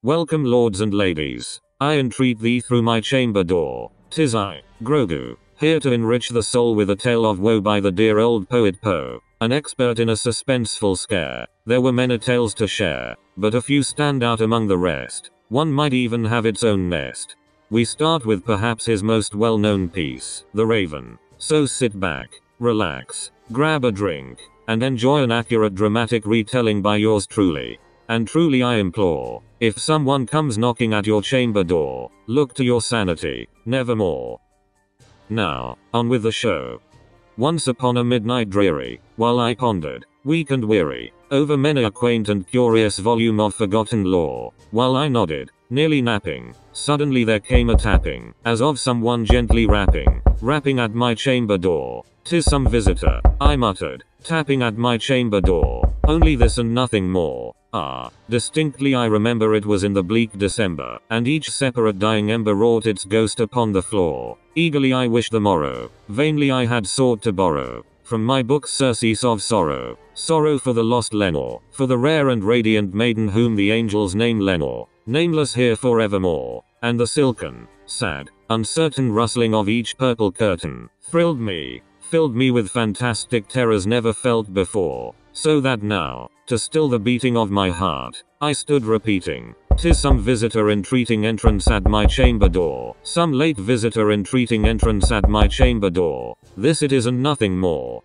Welcome lords and ladies. I entreat thee through my chamber door. 'Tis I, Grogu, here to enrich the soul with a tale of woe by the dear old poet Poe. An expert in a suspenseful scare. There were many tales to share, but a few stand out among the rest. One might even have its own nest. We start with perhaps his most well-known piece, The Raven. So sit back, relax, grab a drink, and enjoy an accurate dramatic retelling by yours truly. And truly I implore, if someone comes knocking at your chamber door, look to your sanity, nevermore. Now, on with the show. Once upon a midnight dreary, while I pondered, weak and weary, over many a quaint and curious volume of forgotten lore, while I nodded, nearly napping, suddenly there came a tapping, as of someone gently rapping at my chamber door. 'Tis some visitor, I muttered, tapping at my chamber door, only this and nothing more. Ah, distinctly I remember it was in the bleak December, and each separate dying ember wrought its ghost upon the floor. Eagerly I wished the morrow, vainly I had sought to borrow, from my book surcease of sorrow, sorrow for the lost Lenore, for the rare and radiant maiden whom the angels name Lenore, nameless here forevermore, and the silken, sad, uncertain rustling of each purple curtain, thrilled me, filled me with fantastic terrors never felt before, so that now, to still the beating of my heart, I stood repeating, 'tis some visitor entreating entrance at my chamber door, some late visitor entreating entrance at my chamber door, this it is and nothing more.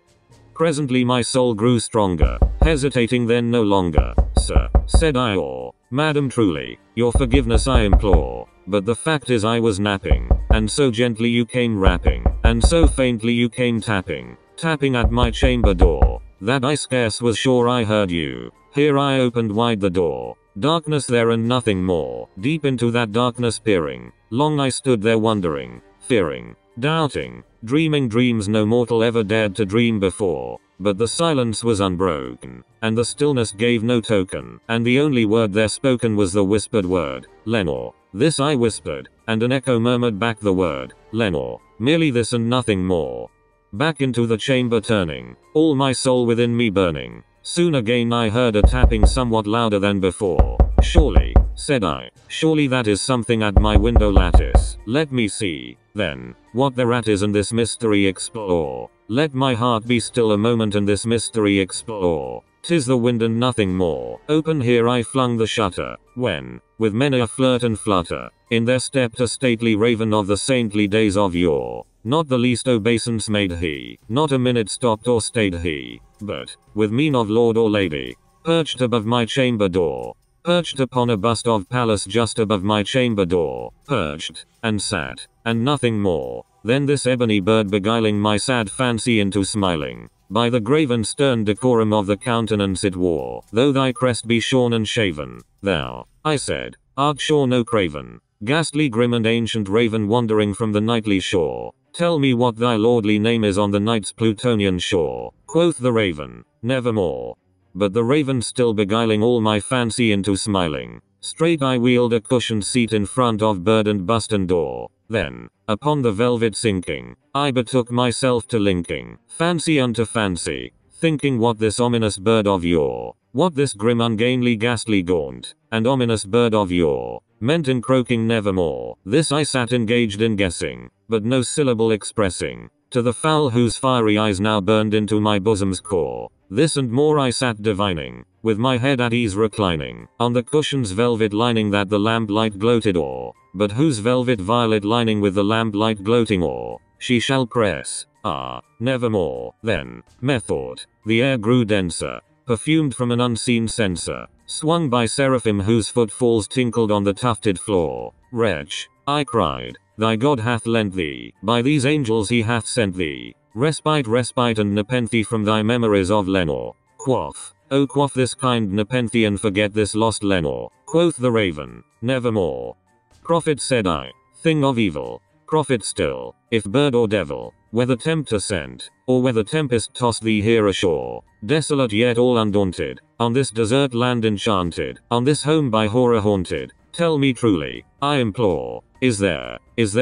Presently my soul grew stronger, hesitating then no longer, sir, said I, or, madam truly, your forgiveness I implore, but the fact is I was napping, and so gently you came rapping, and so faintly you came tapping at my chamber door, that I scarce was sure I heard you. Here I opened wide the door, darkness there and nothing more, deep into that darkness peering, long I stood there wondering, fearing, doubting, dreaming dreams no mortal ever dared to dream before, but the silence was unbroken, and the stillness gave no token, and the only word there spoken was the whispered word, Lenore. This I whispered, and an echo murmured back the word, Lenore, merely this and nothing more. Back into the chamber turning, all my soul within me burning, soon again I heard a tapping somewhat louder than before. Surely, said I, surely that is something at my window lattice. Let me see, then, what thereat is and this mystery explore. Let my heart be still a moment and this mystery explore. 'Tis the wind and nothing more. Open here I flung the shutter, when, with many a flirt and flutter, in there stepped a stately raven of the saintly days of yore. Not the least obeisance made he, not a minute stopped or stayed he, but, with mien of lord or lady, perched above my chamber door, perched upon a bust of Pallas just above my chamber door, perched, and sat, and nothing more. Then this ebony bird beguiling my sad fancy into smiling, by the grave and stern decorum of the countenance it wore, though thy crest be shorn and shaven, thou, I said, art sure no craven, ghastly grim and ancient raven wandering from the nightly shore. Tell me what thy lordly name is on the night's Plutonian shore. Quoth the raven, nevermore. But the raven still beguiling all my fancy into smiling, straight I wheeled a cushioned seat in front of bird and bust and door. Then, upon the velvet sinking, I betook myself to linking fancy unto fancy, thinking what this ominous bird of yore, what this grim ungainly ghastly gaunt, and ominous bird of yore, meant in croaking nevermore. This I sat engaged in guessing, but no syllable expressing, to the fowl whose fiery eyes now burned into my bosom's core. This and more I sat divining, with my head at ease reclining, on the cushion's velvet lining that the lamplight gloated o'er, but whose velvet violet lining with the lamplight gloating o'er, she shall press, ah, nevermore. Then, methought, the air grew denser, perfumed from an unseen censer, swung by seraphim whose footfalls tinkled on the tufted floor. Wretch, I cried, thy God hath lent thee, by these angels he hath sent thee, respite and nepenthe from thy memories of Lenore. Quaff, oh quaff this kind nepenthe and forget this lost Lenore. Quoth the raven, nevermore. Prophet, said I, thing of evil, prophet still, if bird or devil, whether tempter sent, or whether tempest tossed thee here ashore, desolate yet all undaunted, on this desert land enchanted, on this home by horror haunted, tell me truly, I implore, is there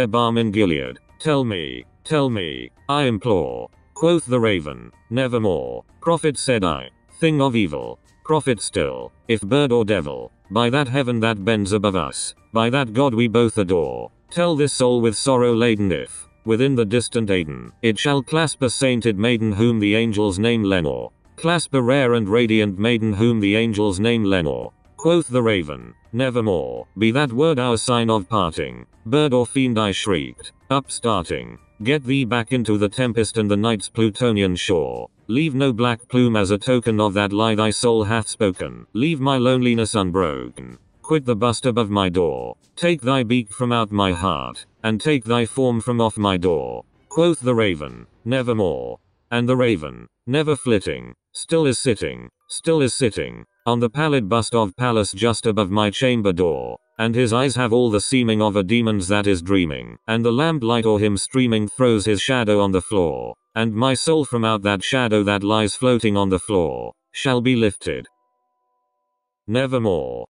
balm in Gilead? Tell me, I implore. Quoth the raven, nevermore. Prophet, said I, thing of evil, prophet still, if bird or devil, by that heaven that bends above us, by that God we both adore. Tell this soul with sorrow laden if, within the distant Aden, it shall clasp a sainted maiden whom the angels name Lenore. Clasp a rare and radiant maiden whom the angels name Lenore. Quoth the raven, nevermore, be that word our sign of parting. Bird or fiend, I shrieked, upstarting, get thee back into the tempest and the night's Plutonian shore. Leave no black plume as a token of that lie thy soul hath spoken. Leave my loneliness unbroken. Quit the bust above my door. Take thy beak from out my heart, and take thy form from off my door. Quoth the raven, nevermore. And the raven, never flitting, still is sitting, on the pallid bust of Pallas just above my chamber door. And his eyes have all the seeming of a demon's that is dreaming, and the lamplight o'er him streaming throws his shadow on the floor. And my soul from out that shadow that lies floating on the floor, shall be lifted. Nevermore.